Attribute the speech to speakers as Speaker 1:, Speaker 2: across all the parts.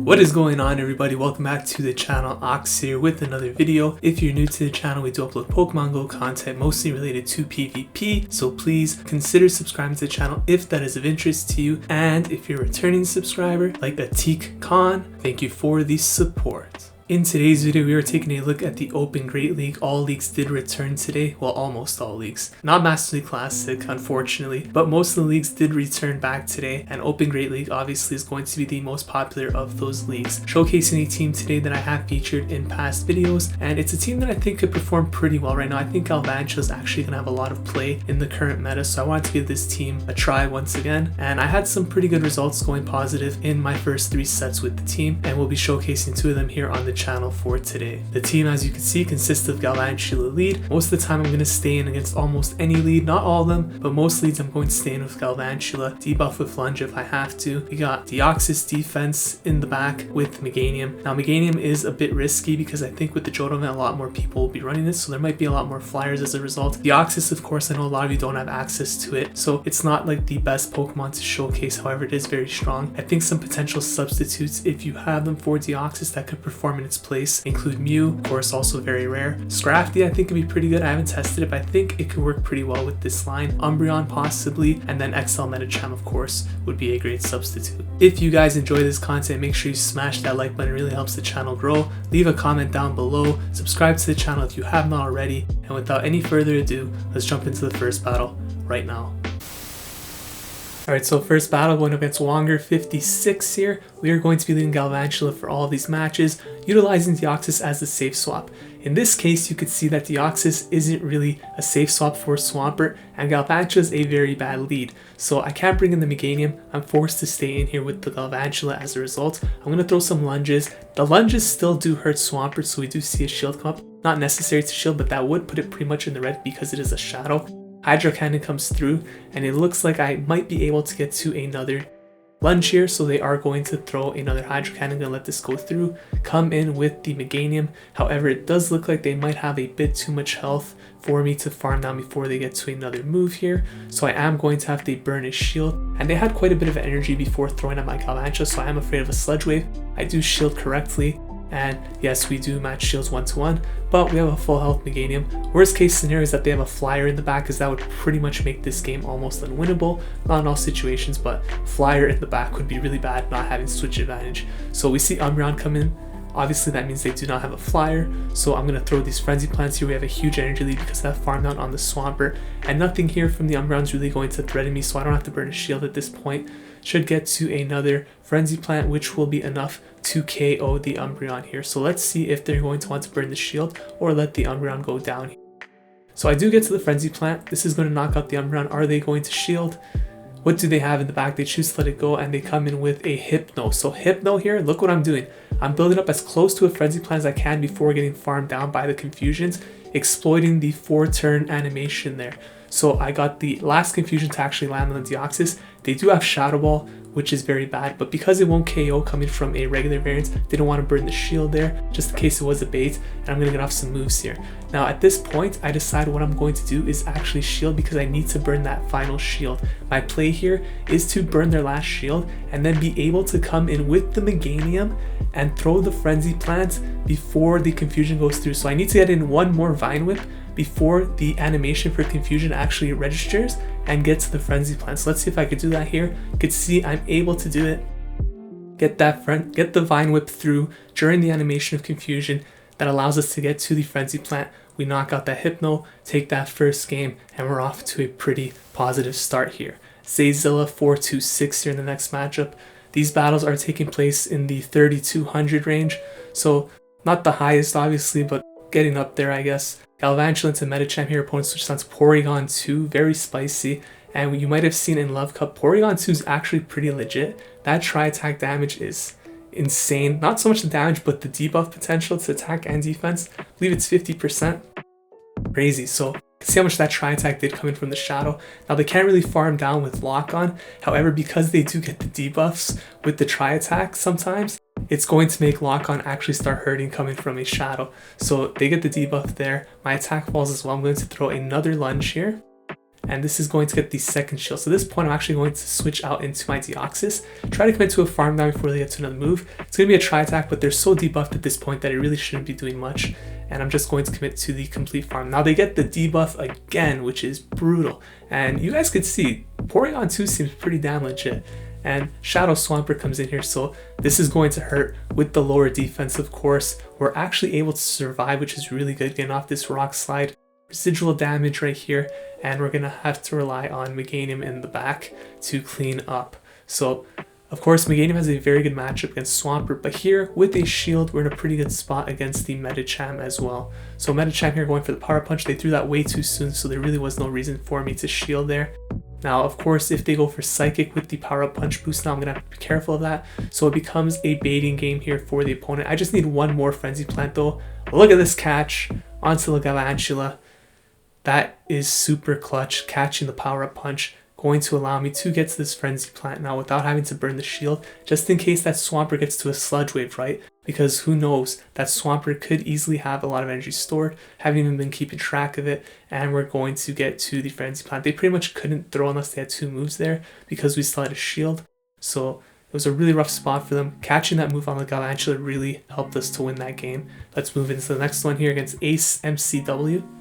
Speaker 1: What is going on, everybody? Welcome back to the channel. Ox here with another video. If you're new to the channel, we do upload Pokemon Go content mostly related to PvP, so please consider subscribing to the channel if that is of interest to you. And if you're a returning subscriber like xxTheKENPACHixx, thank you for the support. In today's video, we are taking a look at the Open Great League. All leagues did return today. Well, almost all leagues. Not Master League Classic, unfortunately, but most of the leagues did return back today, and Open Great League obviously is going to be the most popular of those leagues. Showcasing a team today that I have featured in past videos, and it's a team that I think could perform pretty well right now. I think Galvantula is actually going to have a lot of play in the current meta, so I wanted to give this team a try once again, and I had some pretty good results going positive in my first 3 sets with the team, and we'll be showcasing 2 of them here on the channel for today. The team, as you can see, consists of Galvantula lead. Most of the time I'm going to stay in against almost any lead, not all of them, but most leads I'm going to stay in with Galvantula, debuff with Lunge if I have to. We got Deoxys defense in the back with Meganium. Now Meganium is a bit risky because I think with the Johto event a lot more people will be running this, so there might be a lot more flyers as a result. Deoxys, of course, I know a lot of you don't have access to it, so it's not like the best Pokemon to showcase. However, it is very strong. I think some potential substitutes, if you have them for Deoxys, that could perform in its place include Mew, of course, also very rare. Scrafty I think could be pretty good. I haven't tested it, but I think it could work pretty well with this line. Umbreon possibly, and then XL Medicham, of course, would be a great substitute. If you guys enjoy this content, make sure you smash that like button. It really helps the channel grow. Leave a comment down below. Subscribe to the channel if you have not already. And without any further ado, let's jump into the first battle right now. Alright, so first battle going up against Wonger 56 here. We are going to be leading Galvantula for all of these matches, utilizing Deoxys as the safe swap. In this case, you could see that Deoxys isn't really a safe swap for Swampert, and Galvantula is a very bad lead. So I can't bring in the Meganium. I'm forced to stay in here with the Galvantula as a result. I'm going to throw some lunges. The lunges still do hurt Swampert, so we do see a shield come up. Not necessary to shield, but that would put it pretty much in the red because it is a shadow. Hydro Cannon comes through, and it looks like I might be able to get to another lunge here, so they are going to throw another Hydro Cannon. Gonna let this go through, come in with the Meganium. However, it does look like they might have a bit too much health for me to farm down before they get to another move here, so I am going to have to burn his shield, and they had quite a bit of energy before throwing at my Galvantula, so I am afraid of a Sludge Wave. I do shield correctly, and yes, we do match shields 1-to-1, but we have a full health Meganium. Worst case scenario is that they have a flyer in the back, because that would pretty much make this game almost unwinnable. Not in all situations, but flyer in the back would be really bad, not having switch advantage. So we see Umbreon come in. Obviously that means they do not have a flyer, so I'm going to throw these Frenzy Plants here. We have a huge energy lead because of that farm down on the Swampert, and nothing here from the Umbreon is really going to threaten me, so I don't have to burn a shield at this point. Should get to another Frenzy Plant, which will be enough to KO the Umbreon here. So let's see if they're going to want to burn the shield or let the Umbreon go down. So I do get to the Frenzy Plant. This is going to knock out the Umbreon. Are they going to shield? What do they have in the back? They choose to let it go, and they come in with a Hypno. So Hypno here, look what I'm doing. I'm building up as close to a Frenzy Plant as I can before getting farmed down by the Confusions, exploiting the 4-turn animation there. So I got the last Confusion to actually land on the Deoxys. They do have Shadow Ball, which is very bad, but because it won't KO coming from a regular variant, they don't want to burn the shield there, just in case it was a bait, and I'm going to get off some moves here. Now at this point, I decide what I'm going to do is actually shield, because I need to burn that final shield. My play here is to burn their last shield, and then be able to come in with the Meganium and throw the Frenzy Plant before the Confusion goes through. So I need to get in one more Vine Whip before the animation for Confusion actually registers and get to the Frenzy Plant. So let's see if I could do that here. You can see I'm able to do it. Get the Vine Whip through during the animation of Confusion. That allows us to get to the Frenzy Plant. We knock out that Hypno, take that first game, and we're off to a pretty positive start here. Zayzilla 4-2-6 here in the next matchup. These battles are taking place in the 3200 range, so not the highest obviously, but getting up there, I guess. Galvantula into Medicham here. Opponent switches on to Porygon 2, very spicy. And you might have seen in Love Cup, Porygon 2 is actually pretty legit. That tri-attack damage is insane. Not so much the damage, but the debuff potential to attack and defense. I believe it's 50%. Crazy. So see how much that tri-attack did come in from the Shadow. Now they can't really farm down with Lock On. However, because they do get the debuffs with the tri-attack sometimes, it's going to make Lock On actually start hurting coming from a Shadow. So they get the debuff there. My attack falls as well. I'm going to throw another lunge here. and this is going to get the second shield. So at this point, I'm actually going to switch out into my Deoxys, try to commit to a farm down before they get to another move. It's going to be a tri-attack, but they're so debuffed at this point that it really shouldn't be doing much, and I'm just going to commit to the complete farm. Now they get the debuff again, which is brutal, and you guys could see Porygon 2 seems pretty damn legit, and Shadow Swampert comes in here, so this is going to hurt with the lower defense. Of course, we're actually able to survive, which is really good, getting off this rock slide. Residual damage right here, and we're gonna have to rely on Meganium in the back to clean up. So of course Meganium has a very good matchup against Swampert, but here with a shield we're in a pretty good spot against the Medicham as well. So Medicham here going for the power punch, they threw that way too soon, so there really was no reason for me to shield there. Now of course if they go for Psychic with the power up punch boost, now I'm gonna have to be careful of that, so it becomes a baiting game here for the opponent. I just need one more Frenzy Plant though. Look at this catch onto the Galvantula. That is super clutch, catching the power-up punch, going to allow me to get to this Frenzy Plant now without having to burn the shield, just in case that Swampert gets to a Sludge Wave, right? Because who knows, that Swampert could easily have a lot of energy stored, haven't even been keeping track of it, and we're going to get to the Frenzy Plant. They pretty much couldn't throw unless they had two moves there, because we still had a shield, so it was a really rough spot for them. Catching that move on the Galvantula really helped us to win that game. Let's move into the next one here against AceMCW.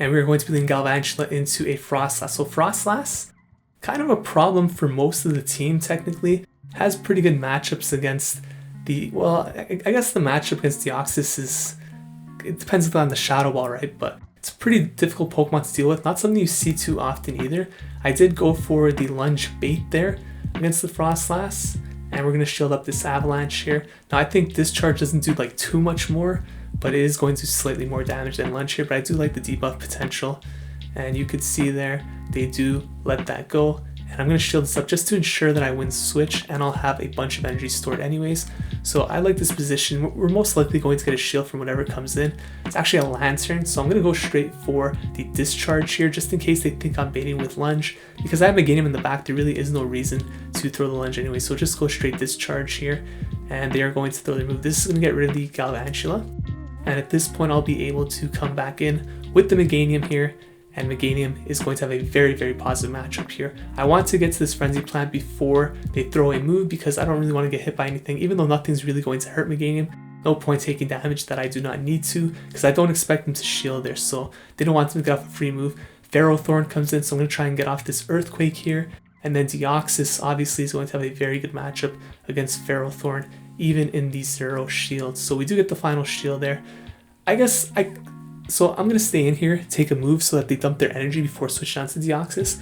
Speaker 1: And we're going to be leading Galvantula into a Froslass. So Froslass, kind of a problem for most of the team technically, has pretty good matchups against the, well, I guess the matchup against Deoxys is, it depends on the Shadow Ball, right? But it's a pretty difficult Pokemon to deal with, not something you see too often either. I did go for the Lunge Bait there against the Froslass, and we're going to shield up this Avalanche here. Now I think Discharge doesn't do like too much more, but it is going to do slightly more damage than Lunge here, but I do like the debuff potential, and you could see there they do let that go, and I'm going to shield this up just to ensure that I win switch, and I'll have a bunch of energy stored anyways. So I like this position. We're most likely going to get a shield from whatever comes in. It's actually a Lanturn, so I'm going to go straight for the Discharge here just in case they think I'm baiting with Lunge, because I have Meganium in the back. There really is no reason to throw the Lunge anyway, so just go straight Discharge here, and they are going to throw their move. This is going to get rid of the Galvantula, and at this point I'll be able to come back in with the Meganium here, and Meganium is going to have a very, very positive matchup here. I want to get to this Frenzy Plant before they throw a move because I don't really want to get hit by anything, even though nothing's really going to hurt Meganium. No point taking damage that I do not need to, because I don't expect them to shield there, so they don't want them to get off a free move. Ferrothorn comes in, so I'm going to try and get off this Earthquake here, and then Deoxys obviously is going to have a very good matchup against Ferrothorn, even in the zero shields. So we do get the final shield there. So I'm going to stay in here, take a move so that they dump their energy before switching on to Deoxys.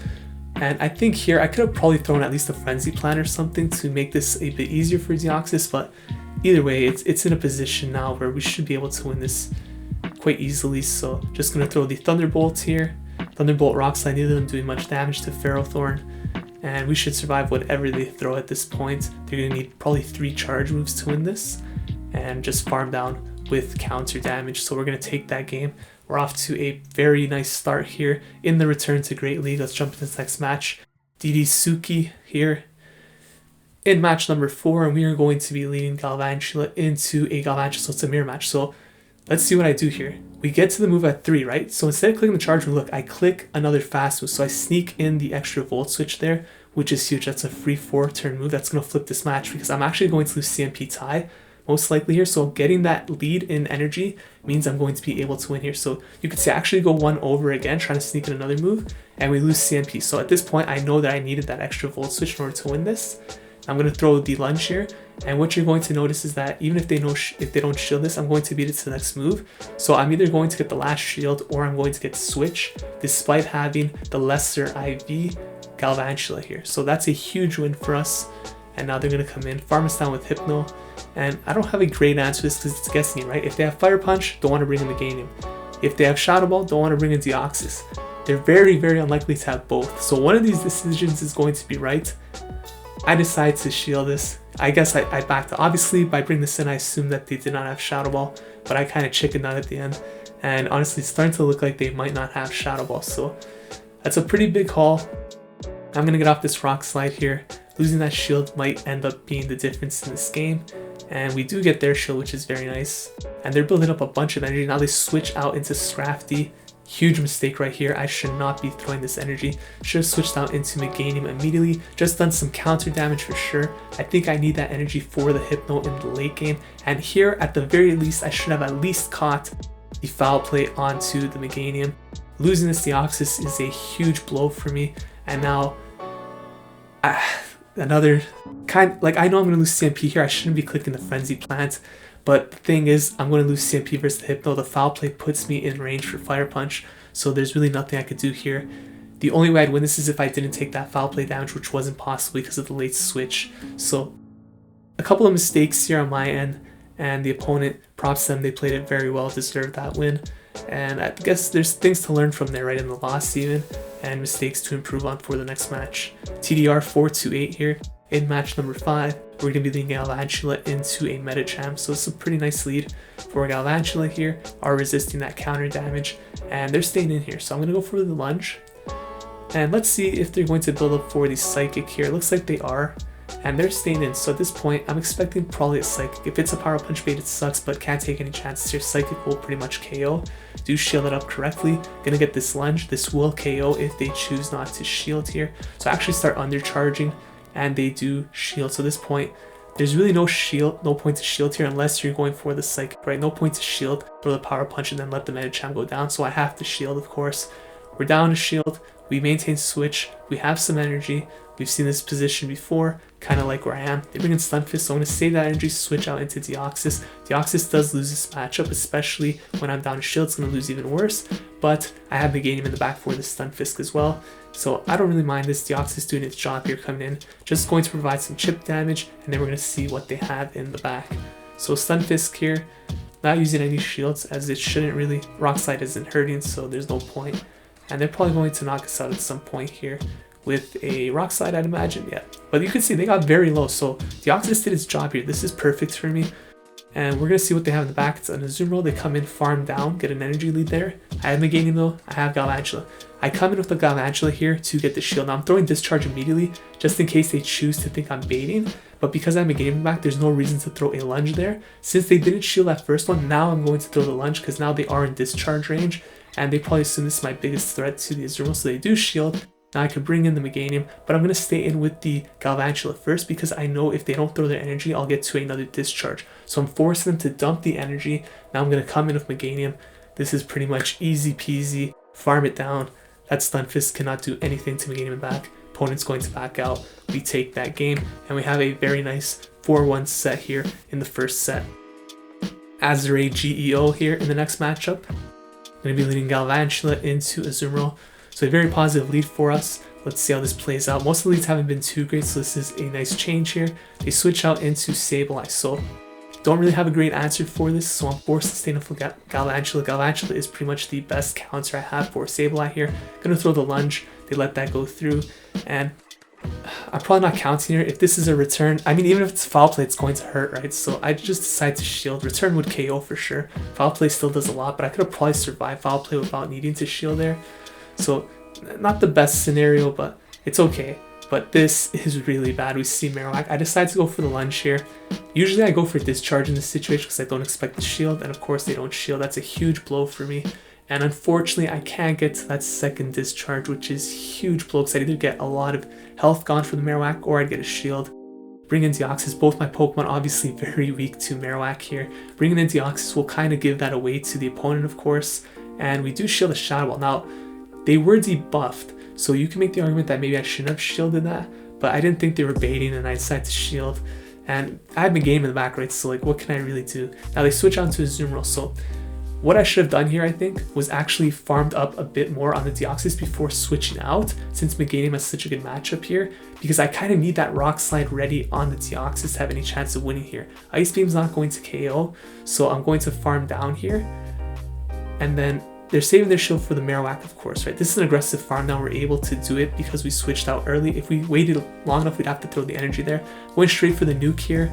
Speaker 1: And I think here I could have probably thrown at least a Frenzy Plant or something to make this a bit easier for Deoxys, but either way, it's in a position now where we should be able to win this quite easily. So just going to throw the Thunderbolt here. Thunderbolt Rock Slide, neither of them doing much damage to Ferrothorn, and we should survive whatever they throw at this point. They're going to need probably 3 charge moves to win this, and just farm down with counter damage. So we're going to take that game. We're off to a very nice start here in the Return to Great League. Let's jump into this next match. ddsuke here in match number 4, and we are going to be leading Galvantula into a Galvantula, so it's a mirror match. So let's see what I do here. We get to the move at 3, right? So instead of clicking the charge move, look, I click another fast move. So I sneak in the extra Volt Switch there, which is huge. That's a free 4-turn move. That's going to flip this match because I'm actually going to lose CMP tie most likely here. So getting that lead in energy means I'm going to be able to win here. So you could say I actually go 1 over again, trying to sneak in another move, and we lose CMP. So at this point, I know that I needed that extra Volt Switch in order to win this. I'm going to throw the Lunge here, and what you're going to notice is that even if they don't shield this, I'm going to beat it to the next move. So I'm either going to get the last shield or I'm going to get Switch, despite having the lesser IV Galvantula here. So that's a huge win for us. And now they're going to come in, farm us down with Hypno, and I don't have a great answer to this because it's guessing, right? If they have Fire Punch, don't want to bring in Meganium. If they have Shadow Ball, don't want to bring in Deoxys. They're very, very unlikely to have both. So one of these decisions is going to be right. I decide to shield this. I guess I backed up. Obviously, by bringing this in, I assumed that they did not have Shadow Ball, but I kind of chickened out at the end. And honestly, it's starting to look like they might not have Shadow Ball, so that's a pretty big haul. I'm going to get off this Rock Slide here. Losing that shield might end up being the difference in this game. And we do get their shield, which is very nice. And they're building up a bunch of energy. Now they switch out into Scrafty Huge mistake right here. I should not be throwing this energy. Should have switched out into Meganium immediately. Just done some counter damage for sure. I think I need that energy for the Hypno in the late game. And here, at the very least, I should have at least caught the Foul Play onto the Meganium. Losing this Deoxys is a huge blow for me. And now, another kind, like, I know I'm going to lose CMP here. I shouldn't be clicking the Frenzy Plant. But the thing is, I'm going to lose CMP versus the Hypno. The Foul Play puts me in range for Fire Punch, so there's really nothing I could do here. The only way I'd win this is if I didn't take that Foul Play damage, which wasn't possible because of the late switch. So a couple of mistakes here on my end, and the opponent, props them, they played it very well, deserved that win. And I guess there's things to learn from there, right, in the loss even, and mistakes to improve on for the next match. TDR 4-8 here. In match number 5, we're going to be leading Galvantula into a Medicham, so it's a pretty nice lead for Galvantula here, are resisting that counter damage, and they're staying in here, so I'm going to go for the lunge. And let's see if they're going to build up for the Psychic here. It looks like they are, and they're staying in, so at this point, I'm expecting probably a Psychic. If it's a Power Punch bait, it sucks, but can't take any chances here. Psychic will pretty much KO. Do shield it up correctly. Gonna get this lunge. This will KO if they choose not to shield here. So I actually start undercharging, and they do shield. So at this point, there's really no point to shield here unless you're going for the Psychic, right? No point to shield, throw the Power Punch, and then let the Medicham go down. So I have to shield, of course. We're down to shield. We maintain switch. We have some energy. We've seen this position before, kind of like where I am. They bring in Stunfisk, so I'm going to save that energy, switch out into Deoxys. Deoxys does lose this matchup, especially when I'm down to shield. It's going to lose even worse, but I have Meganium in the back for the Stunfisk as well. So I don't really mind this. Deoxys doing its job here coming in. Just going to provide some chip damage, and then we're going to see what they have in the back. So Stunfisk here, not using any shields, as it shouldn't really. Rock Slide isn't hurting, so there's no point. And they're probably going to knock us out at some point here with a Rock Slide, I'd imagine, yeah. But you can see they got very low, so Deoxys did its job here. This is perfect for me. And we're going to see what they have in the back. It's an Azumarill. They come in, farm down, get an energy lead there. I have Meganium though. I have Galvantula. I come in with the Galvantula here to get the shield. Now I'm throwing Discharge immediately, just in case they choose to think I'm baiting. But because I have Meganium in the back, there's no reason to throw a lunge there. Since they didn't shield that first one, now I'm going to throw the lunge because now they are in discharge range. And they probably assume this is my biggest threat to the Azumarill, so they do shield. Now I could bring in the Meganium, but I'm going to stay in with the Galvantula first because I know if they don't throw their energy, I'll get to another discharge. So I'm forcing them to dump the energy. Now I'm going to come in with Meganium. This is pretty much easy peasy. Farm it down. That Stunfisk cannot do anything to Meganium back. Opponent's going to back out. We take that game, and we have a very nice 4-1 set here in the first set. AzarayGeO here in the next matchup. I'm going to be leading Galvantula into Azumarill. So a very positive lead for us. Let's see how this plays out. Most of the leads haven't been too great, so this is a nice change here. They switch out into Sableye, so don't really have a great answer for this, so I'm forced to stay in with Galvantula. Galvantula is pretty much the best counter I have for Sableye here. Gonna throw the lunge. They let that go through, and I'm probably not counting here. If this is a return, I mean, even if it's Foul Play, it's going to hurt, right? So I just decide to shield. Return would KO for sure. Foul Play still does a lot, but I could have probably survived Foul Play without needing to shield there. So not the best scenario, but it's okay. But this is really bad. We see Marowak. I decided to go for the lunge here. Usually I go for discharge in this situation because I don't expect the shield, and of course they don't shield. That's a huge blow for me. And unfortunately I can't get to that second discharge, which is huge blow because I'd either get a lot of health gone for the Marowak or I'd get a shield. Bring in Deoxys. Both my Pokemon obviously very weak to Marowak here. Bringing in Deoxys will kind of give that away to the opponent, of course. And we do shield a Shadow Ball. Now, they were debuffed, so you can make the argument that maybe I shouldn't have shielded that, but I didn't think they were baiting and I decided to shield. And I had Meganium in the back, right, so like what can I really do? Now they switch on to a Azumarill, so what I should have done here, I think, was actually farmed up a bit more on the Deoxys before switching out, since Meganium has such a good matchup here, because I kind of need that Rock Slide ready on the Deoxys to have any chance of winning here. Ice Beam's not going to KO, so I'm going to farm down here, and then they're saving their shield for the Marowak, of course, right? This is an aggressive farm. Now we're able to do it because we switched out early. If we waited long enough, we'd have to throw the energy there. Went straight for the nuke here.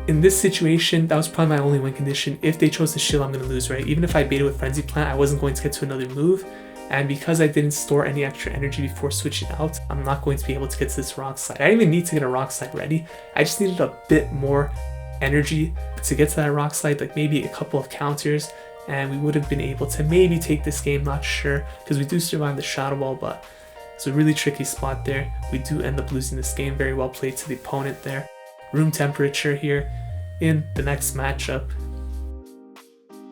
Speaker 1: In this situation, that was probably my only win condition. If they chose the shield, I'm going to lose, right? Even if I baited with Frenzy Plant, I wasn't going to get to another move. And because I didn't store any extra energy before switching out, I'm not going to be able to get to this Rock Slide. I didn't even need to get a Rock Slide ready. I just needed a bit more energy to get to that Rock Slide, like maybe a couple of counters. and we would have been able to maybe take this game, not sure, because we do survive the Shadow Ball, but it's a really tricky spot there. We do end up losing this game. Very well played to the opponent there. Room temperature here in the next matchup.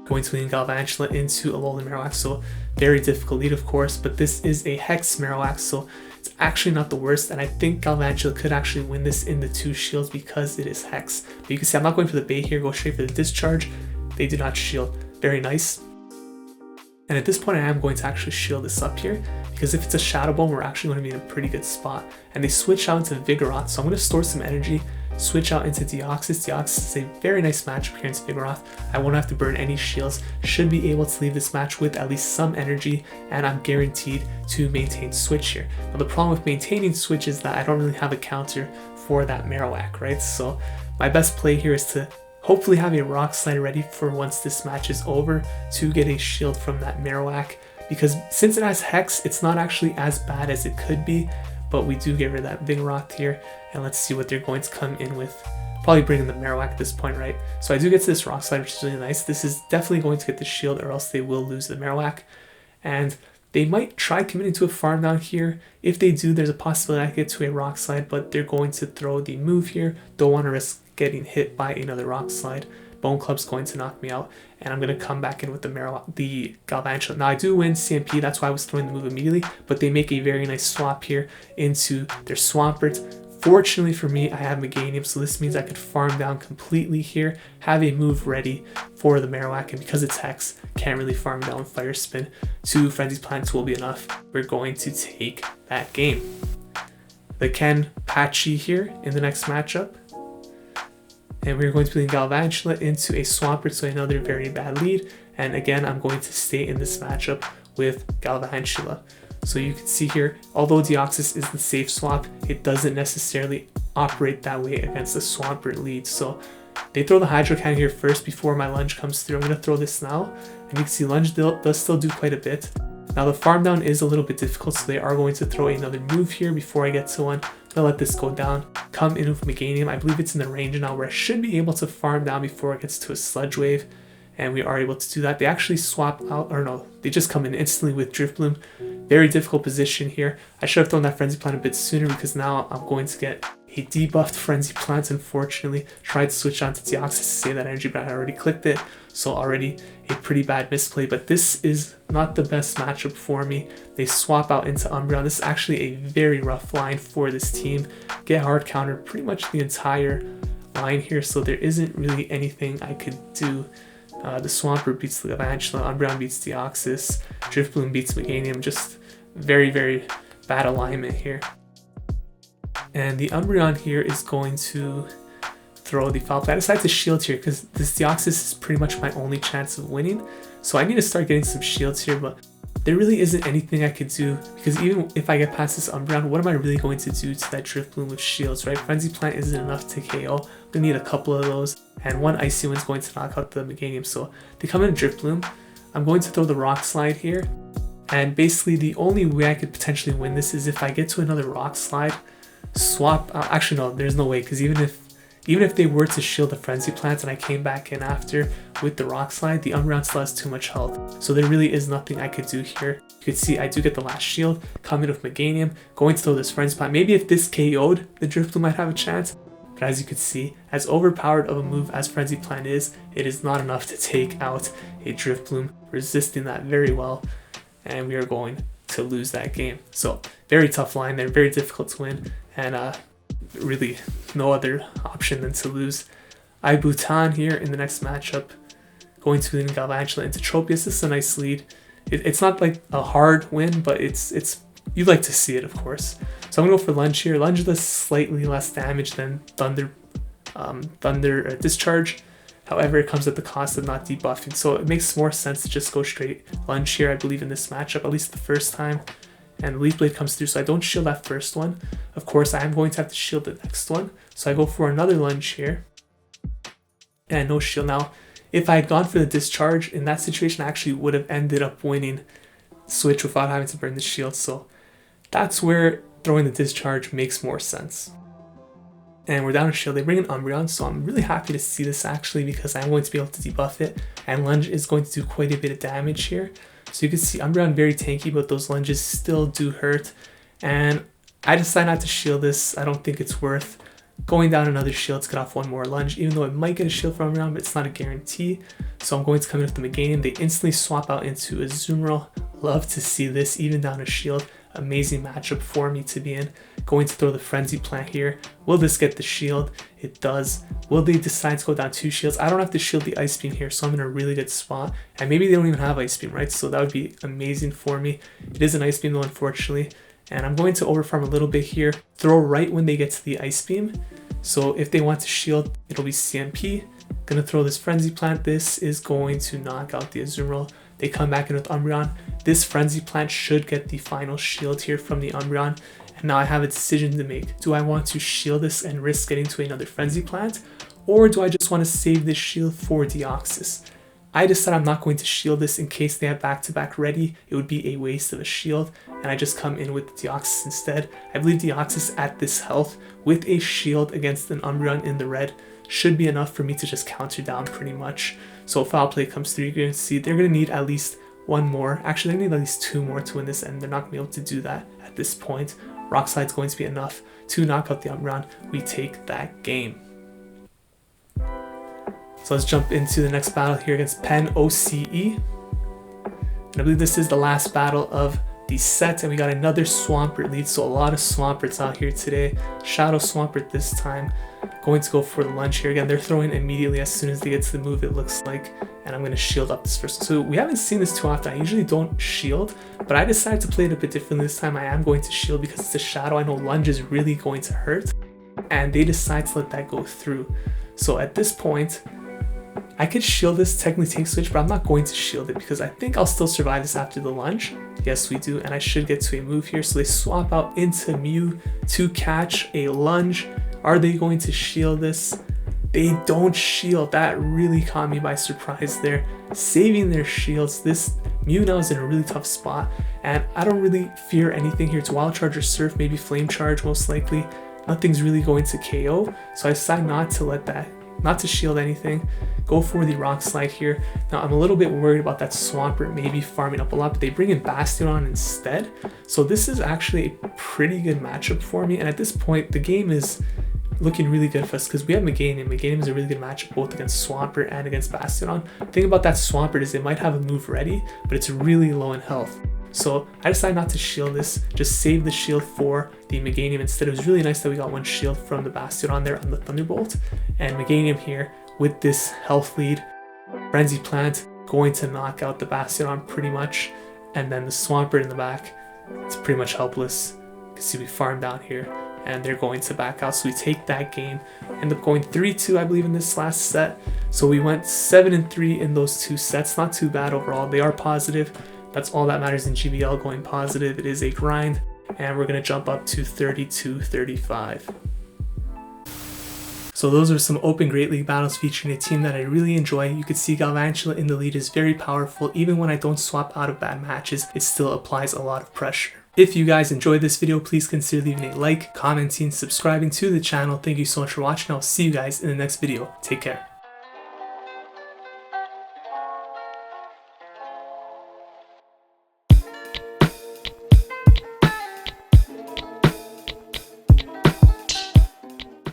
Speaker 1: Going to lead Galvantula into Alolan Marowak, so very difficult lead of course, but this is a Hex Marowak, so it's actually not the worst, and I think Galvantula could actually win this in the 2 shields because it is Hex. But you can see I'm not going for the bait here, go straight for the discharge. They do not shield. Very nice. And at this point I am going to actually shield this up here, because if it's a Shadow Ball, we're actually going to be in a pretty good spot. And they switch out into Vigoroth, so I'm going to store some energy, switch out into Deoxys. Deoxys is a very nice matchup here into Vigoroth. I won't have to burn any shields, should be able to leave this match with at least some energy, and I'm guaranteed to maintain switch here. Now the problem with maintaining switch is that I don't really have a counter for that Marowak, right? So my best play here is to hopefully have a Rock Slide ready for once this match is over to get a shield from that Marowak, because since it has Hex, it's not actually as bad as it could be, but we do get rid of that Vigoroth here, and let's see what they're going to come in with. Probably bringing the Marowak at this point, right? So I do get to this Rock Slide, which is really nice. This is definitely going to get the shield, or else they will lose the Marowak, and they might try committing to a farm down here. If they do, there's a possibility I get to a Rock Slide, but they're going to throw the move here. Don't want to risk getting hit by another Rock Slide. Bone Club's going to knock me out, and I'm going to come back in with the Galvantula. Now I do win CMP, that's why I was throwing the move immediately, but they make a very nice swap here into their Swampert. Fortunately for me, I have Meganium, so this means I could farm down completely here, have a move ready for the Marowak, and because it's Hex, can't really farm down Fire Spin. 2 Frenzy Plants will be enough. We're going to take that game. The Kenpachi here in the next matchup. And we're going to be leading Galvantula into a Swampert, so another very bad lead. And again, I'm going to stay in this matchup with Galvantula. So you can see here, although Deoxys is the safe swap, it doesn't necessarily operate that way against the Swampert lead. So they throw the Hydro Cannon here first before my Lunge comes through. I'm going to throw this now, and you can see Lunge does still do quite a bit. Now the farm down is a little bit difficult, so they are going to throw another move here before I get to one. I'm gonna let this go down, come in with Meganium. I believe it's in the range now where I should be able to farm down before it gets to a Sludge Wave, and we are able to do that. They actually swap out, or no, they just come in instantly with Drifblim. Very difficult position here. I should have thrown that Frenzy Plant a bit sooner, because now I'm going to get a debuffed Frenzy Plant, unfortunately. Tried to switch on to Deoxys to save that energy, but I already clicked it, so already a pretty bad misplay. But this is not the best matchup for me. They swap out into Umbreon. This is actually a very rough line for this team. Get hard counter pretty much the entire line here, so there isn't really anything I could do. The Swampert beats the Galvantula, Umbreon beats Deoxys, Drifblim beats Meganium. Just very, very bad alignment here. And the Umbreon here is going to throw the Foul Play. I decided to shield here because this Deoxys is pretty much my only chance of winning. So I need to start getting some shields here, but there really isn't anything I could do, because even if I get past this Umbreon, what am I really going to do to that Drifblim with shields, right? Frenzy Plant isn't enough to KO. I'm gonna need a couple of those, and one Icy Wind's going to knock out the Meganium. So they come in Drifblim. I'm going to throw the Rock Slide here, and basically the only way I could potentially win this is if I get to another Rock Slide, swap. Actually, no, there's no way, because even if they were to shield the Frenzy Plant and I came back in after with the Rock Slide, the Umbreon still has too much health. So there really is nothing I could do here. You can see I do get the last shield, come in with Meganium, going to throw this Frenzy Plant. Maybe if this KO'd, the Drifblim might have a chance. But as you can see, as overpowered of a move as Frenzy Plant is, it is not enough to take out a Drifblim, resisting that very well. And we are going to lose that game. So very tough line there, very difficult to win. And really no other option than to lose. aibbuhtan here in the next matchup, going to lead Galvantula into Tropius. This is a nice lead. It's not like a hard win, but it's you'd like to see it, of course. So I'm gonna go for Lunge here. Lunge does slightly less damage than Thunder Discharge. However, it comes at the cost of not debuffing, so it makes more sense to just go straight Lunge here, I believe, in this matchup, at least the first time. And Leaf Blade comes through, so I don't shield that first one. Of course, I am going to have to shield the next one. So I go for another Lunge here. And no shield. Now, if I had gone for the Discharge, in that situation, I actually would have ended up winning Switch without having to burn the shield. So that's where throwing the Discharge makes more sense. and we're down a shield. They bring an Umbreon, so I'm really happy to see this actually because I'm going to be able to debuff it, and lunge is going to do quite a bit of damage here. So you can see Umbreon very tanky, but those lunges still do hurt, and I decide not to shield this. I don't think it's worth going down another shield to get off one more lunge, even though it might get a shield from Umbreon, but it's not a guarantee. So I'm going to come in with the Meganium. They instantly swap out into Azumarill. Love to see this, even down a shield. Amazing matchup for me to be in. Going to throw the Frenzy Plant here. Will this get the shield? It does. Will they decide to go down 2 shields? I don't have to shield the Ice Beam here, so I'm in a really good spot. And maybe they don't even have Ice Beam, right? So that would be amazing for me. It is an Ice Beam though, unfortunately. And I'm going to overfarm a little bit here. Throw right when they get to the Ice Beam. So if they want to shield, it'll be CMP. Gonna throw this Frenzy Plant. This is going to knock out the Azumarill. They come back in with Umbreon. This Frenzy Plant should get the final shield here from the Umbreon. And now I have a decision to make. Do I want to shield this and risk getting to another Frenzy Plant? Or do I just want to save this shield for Deoxys? I decide I'm not going to shield this in case they have back-to-back ready. It would be a waste of a shield, and I just come in with Deoxys instead. I believe Deoxys at this health with a shield against an Umbreon in the red should be enough for me to just counter down pretty much. So if Foul Play comes through, you're going to see they're going to need at least one more. Actually, they need at least 2 more to win this, and they're not going to be able to do that at this point. Rock Slide's going to be enough to knock out the Umbreon. We take that game. So let's jump into the next battle here against PennOCE. And I believe this is the last battle of the set, and we got another Swampert lead, so a lot of Swamperts out here today. Shadow Swampert this time. Going to go for the lunge here. Again, they're throwing immediately as soon as they get to the move, it looks like, and I'm going to shield up this first. So we haven't seen this too often. I usually don't shield, but I decided to play it a bit differently this time. I am going to shield because it's a Shadow. I know lunge is really going to hurt, and they decide to let that go through. So at this point, I could shield this, technically take switch, but I'm not going to shield it because I think I'll still survive this after the lunge. Yes, we do, and I should get to a move here. So they swap out into Mew to catch a lunge. Are they going to shield this? They don't shield. That really caught me by surprise there. Saving their shields. This Mew now is in a really tough spot, and I don't really fear anything here. It's Wild Charge or Surf, maybe Flame Charge most likely. Nothing's really going to KO, so I decide not to shield anything. Go for the Rock Slide here. Now I'm a little bit worried about that Swampert maybe farming up a lot, but they bring in Bastiodon instead. So this is actually a pretty good matchup for me, and at this point the game is looking really good for us because we have Meganium. Meganium is a really good matchup both against Swampert and against Bastiodon. The thing about that Swampert is it might have a move ready, but it's really low in health. So I decided not to shield this, just save the shield for the Meganium instead. It was really nice that we got one shield from the Bastiodon there on the Thunderbolt. And Meganium here with this health lead. Frenzy Plant going to knock out the Bastiodon pretty much. And then the Swampert in the back, it's pretty much helpless. You can see we farm down here and they're going to back out. So we take that game, end up going 3-2 I believe in this last set. So we went 7-3 in those 2 sets. Not too bad overall. They are positive. That's all that matters in GBL, going positive. It is a grind, and we're going to jump up to 32-35. So those are some open Great League battles featuring a team that I really enjoy. You can see Galvantula in the lead is very powerful. Even when I don't swap out of bad matches, it still applies a lot of pressure. If you guys enjoyed this video, please consider leaving a like, commenting, subscribing to the channel. Thank you so much for watching. I'll see you guys in the next video. Take care.